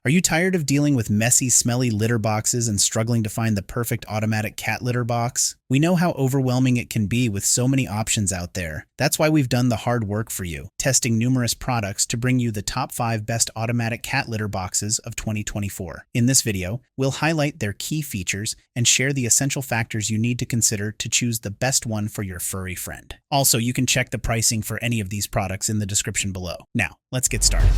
Are you tired of dealing with messy, smelly litter boxes and struggling to find the perfect automatic cat litter box? We know how overwhelming it can be with so many options out there. That's why we've done the hard work for you, testing numerous products to bring you the top 5 best automatic cat litter boxes of 2024. In this video, we'll highlight their key features and share the essential factors you need to consider to choose the best one for your furry friend. Also, you can check the pricing for any of these products in the description below. Now, let's get started.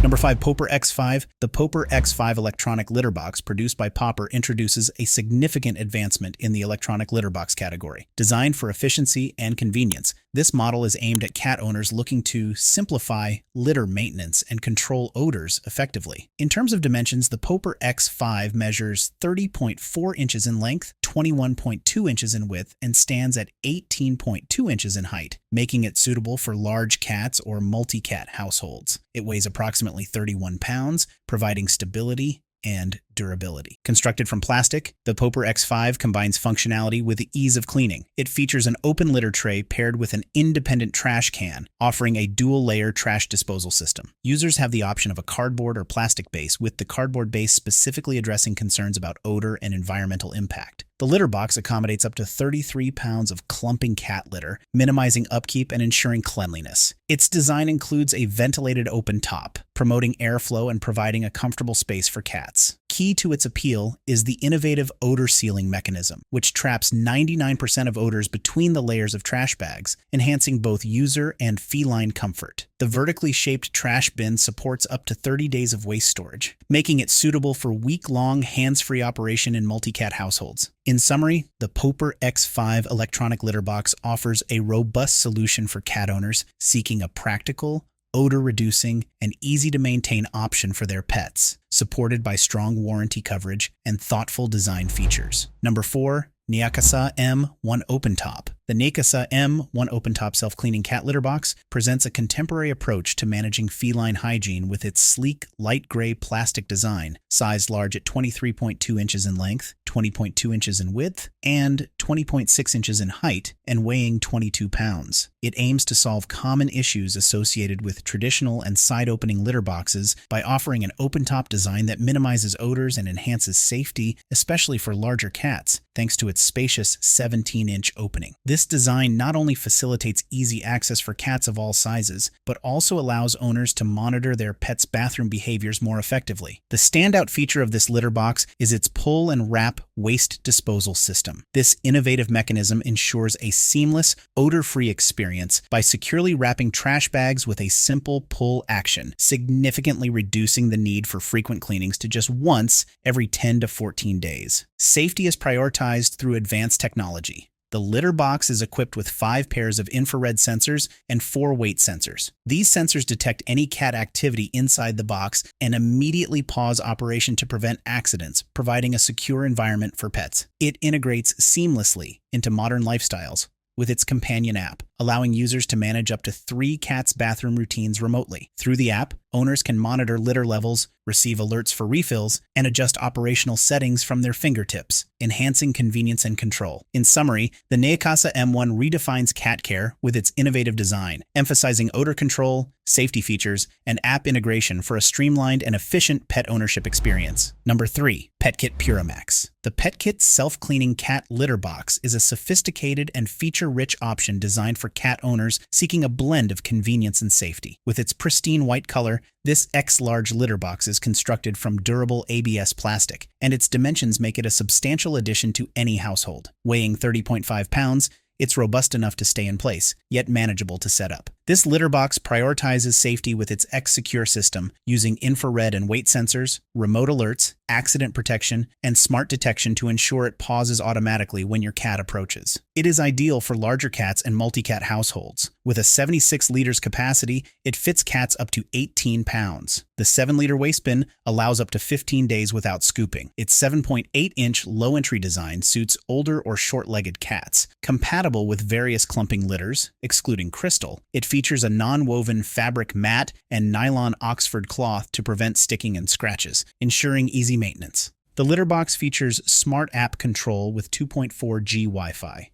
Number 5. Popur X5. The Popur X5 electronic litter box produced by Popur introduces a significant advancement in the electronic litter box category. Designed for efficiency and convenience, this model is aimed at cat owners looking to simplify litter maintenance and control odors effectively. In terms of dimensions, the Popur X5 measures 30.4 inches in length, 21.2 inches in width, and stands at 18.2 inches in height, making it suitable for large cats or multi-cat households. It weighs approximately 31 pounds, providing stability and durability. Constructed from plastic, the Popur X5 combines functionality with the ease of cleaning. It features an open litter tray paired with an independent trash can, offering a dual-layer trash disposal system. Users have the option of a cardboard or plastic base, with the cardboard base specifically addressing concerns about odor and environmental impact. The litter box accommodates up to 33 pounds of clumping cat litter, minimizing upkeep and ensuring cleanliness. Its design includes a ventilated open top, promoting airflow and providing a comfortable space for cats. Key to its appeal is the innovative odor sealing mechanism, which traps 99% of odors between the layers of trash bags, enhancing both user and feline comfort. The vertically shaped trash bin supports up to 30 days of waste storage, making it suitable for week-long hands-free operation in multi-cat households. In summary, the Popur X5 electronic litter box offers a robust solution for cat owners seeking a practical, odor-reducing, and easy-to-maintain option for their pets, supported by strong warranty coverage and thoughtful design features. Number 4. Neakasa M1 Open-Top. The Neakasa M1 Open-Top self-cleaning cat litter box presents a contemporary approach to managing feline hygiene with its sleek, light gray plastic design, sized large at 23.2 inches in length, 20.2 inches in width, and 20.6 inches in height, and weighing 22 pounds. It aims to solve common issues associated with traditional and side-opening litter boxes by offering an open-top design that minimizes odors and enhances safety, especially for larger cats, thanks to its spacious 17-inch opening. This design not only facilitates easy access for cats of all sizes, but also allows owners to monitor their pets' bathroom behaviors more effectively. The standout feature of this litter box is its pull and wrap waste disposal system. This innovative mechanism ensures a seamless, odor-free experience by securely wrapping trash bags with a simple pull action, significantly reducing the need for frequent cleanings to just once every 10 to 14 days. Safety is prioritized through advanced technology. The litter box is equipped with 5 pairs of infrared sensors and 4 weight sensors. These sensors detect any cat activity inside the box and immediately pause operation to prevent accidents, providing a secure environment for pets. It integrates seamlessly into modern lifestyles with its companion app, allowing users to manage up to 3 cats' bathroom routines remotely. Through the app, owners can monitor litter levels, receive alerts for refills, and adjust operational settings from their fingertips, enhancing convenience and control. In summary, the Neakasa M1 redefines cat care with its innovative design, emphasizing odor control, safety features, and app integration for a streamlined and efficient pet ownership experience. Number 3. PETKIT PuraMax. The PETKIT self-cleaning cat litter box is a sophisticated and feature-rich option designed for cat owners seeking a blend of convenience and safety. With its pristine white color, this X-large litter box is constructed from durable ABS plastic, and its dimensions make it a substantial addition to any household. Weighing 30.5 pounds, it's robust enough to stay in place, yet manageable to set up. This litter box prioritizes safety with its X-Secure system, using infrared and weight sensors, remote alerts, accident protection, and smart detection to ensure it pauses automatically when your cat approaches. It is ideal for larger cats and multi-cat households. With a 76 liters capacity, it fits cats up to 18 pounds. The 7-liter waste bin allows up to 15 days without scooping. Its 7.8-inch low-entry design suits older or short-legged cats. Compatible with various clumping litters, excluding crystal, it features a non-woven fabric mat and nylon Oxford cloth to prevent sticking and scratches, ensuring easy maintenance. The litter box features smart app control with 2.4G Wi-Fi.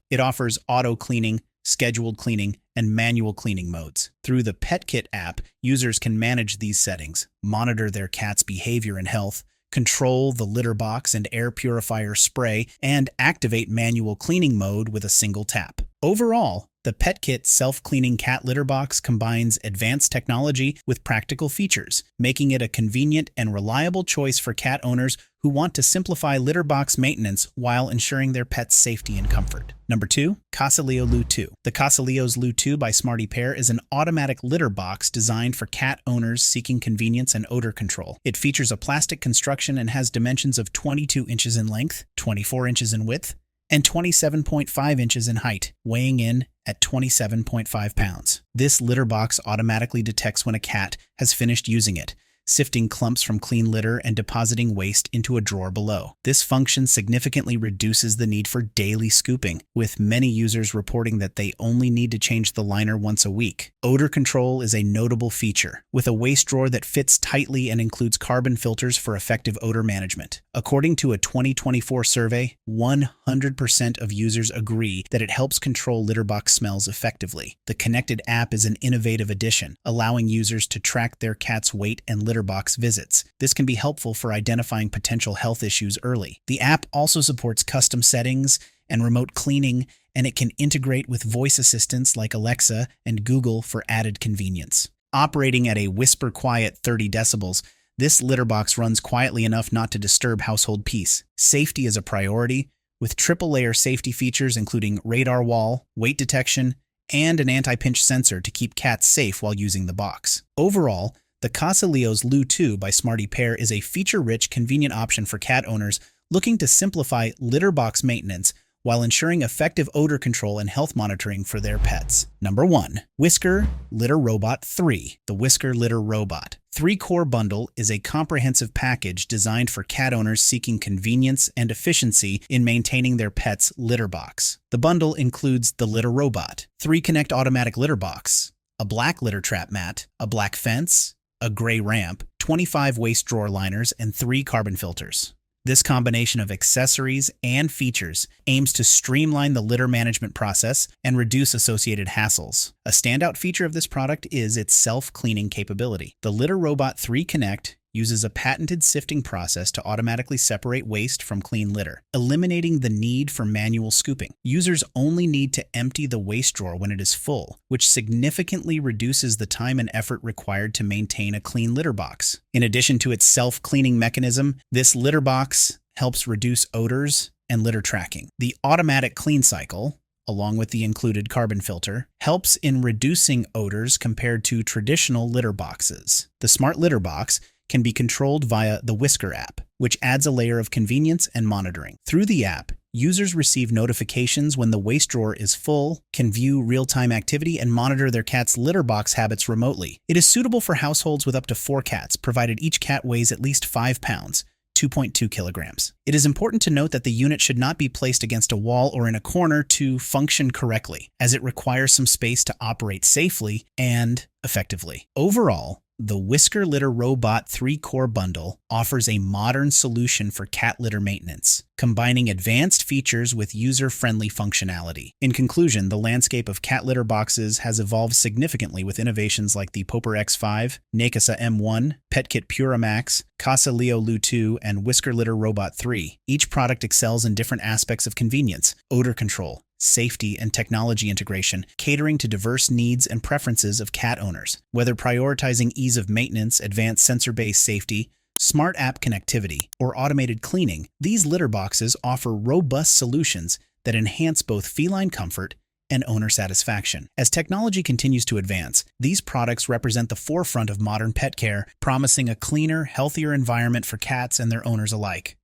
It offers auto cleaning, scheduled cleaning, and manual cleaning modes. Through the PETKIT app, users can manage these settings, monitor their cat's behavior and health, control the litter box and air purifier spray, and activate manual cleaning mode with a single tap. Overall, the PETKIT self-cleaning cat litter box combines advanced technology with practical features, making it a convenient and reliable choice for cat owners who want to simplify litter box maintenance while ensuring their pet's safety and comfort. Number 2. Casa Leo Loo Too. The Casa Leo Loo Too by Smarty Pear is an automatic litter box designed for cat owners seeking convenience and odor control. It features a plastic construction and has dimensions of 22 inches in length, 24 inches in width, and 27.5 inches in height, weighing in at 27.5 pounds. This litter box automatically detects when a cat has finished using it, sifting clumps from clean litter and depositing waste into a drawer below. This function significantly reduces the need for daily scooping, with many users reporting that they only need to change the liner once a week. Odor control is a notable feature, with a waste drawer that fits tightly and includes carbon filters for effective odor management. According to a 2024 survey, 100% of users agree that it helps control litter box smells effectively. The connected app is an innovative addition, allowing users to track their cat's weight and litter box visits. This can be helpful for identifying potential health issues early. The app also supports custom settings and remote cleaning, and it can integrate with voice assistants like Alexa and Google for added convenience. Operating at a whisper quiet 30 decibels, this litter box runs quietly enough not to disturb household peace. Safety is a priority, with triple-layer safety features including radar wall, weight detection, and an anti-pinch sensor to keep cats safe while using the box. Overall, the Casa Leo Loo Too by Smarty Pear is a feature-rich, convenient option for cat owners looking to simplify litter box maintenance while ensuring effective odor control and health monitoring for their pets. Number 1. Whisker Litter-Robot 3. The Whisker Litter-Robot 3-Core Bundle is a comprehensive package designed for cat owners seeking convenience and efficiency in maintaining their pet's litter box. The bundle includes the Litter-Robot, 3-Connect automatic litter box, a black litter trap mat, a black fence, a gray ramp, 25 waste drawer liners, and 3 carbon filters. This combination of accessories and features aims to streamline the litter management process and reduce associated hassles. A standout feature of this product is its self-cleaning capability. The Litter-Robot 3 Connect uses a patented sifting process to automatically separate waste from clean litter, eliminating the need for manual scooping. Users only need to empty the waste drawer when it is full, which significantly reduces the time and effort required to maintain a clean litter box. In addition to its self-cleaning mechanism, this litter box helps reduce odors and litter tracking. The automatic clean cycle, along with the included carbon filter, helps in reducing odors compared to traditional litter boxes. The Smart Litter Box can be controlled via the Whisker app, which adds a layer of convenience and monitoring. Through the app, users receive notifications when the waste drawer is full, can view real-time activity, and monitor their cat's litter box habits remotely. It is suitable for households with up to 4 cats, provided each cat weighs at least 5 pounds, 2.2 kilograms. It is important to note that the unit should not be placed against a wall or in a corner to function correctly, as it requires some space to operate safely and effectively. Overall, the Whisker Litter-Robot 3-Core Bundle offers a modern solution for cat litter maintenance, combining advanced features with user-friendly functionality. In conclusion, the landscape of cat litter boxes has evolved significantly with innovations like the Popur X5, Neakasa M1, PETKIT PuraMax, Casa Leo Loo Too, and Whisker Litter-Robot 3. Each product excels in different aspects of convenience, odor control, safety, and technology integration, catering to diverse needs and preferences of cat owners. Whether prioritizing ease of maintenance, advanced sensor-based safety, smart app connectivity, or automated cleaning, these litter boxes offer robust solutions that enhance both feline comfort and owner satisfaction. As technology continues to advance, these products represent the forefront of modern pet care, promising a cleaner, healthier environment for cats and their owners alike.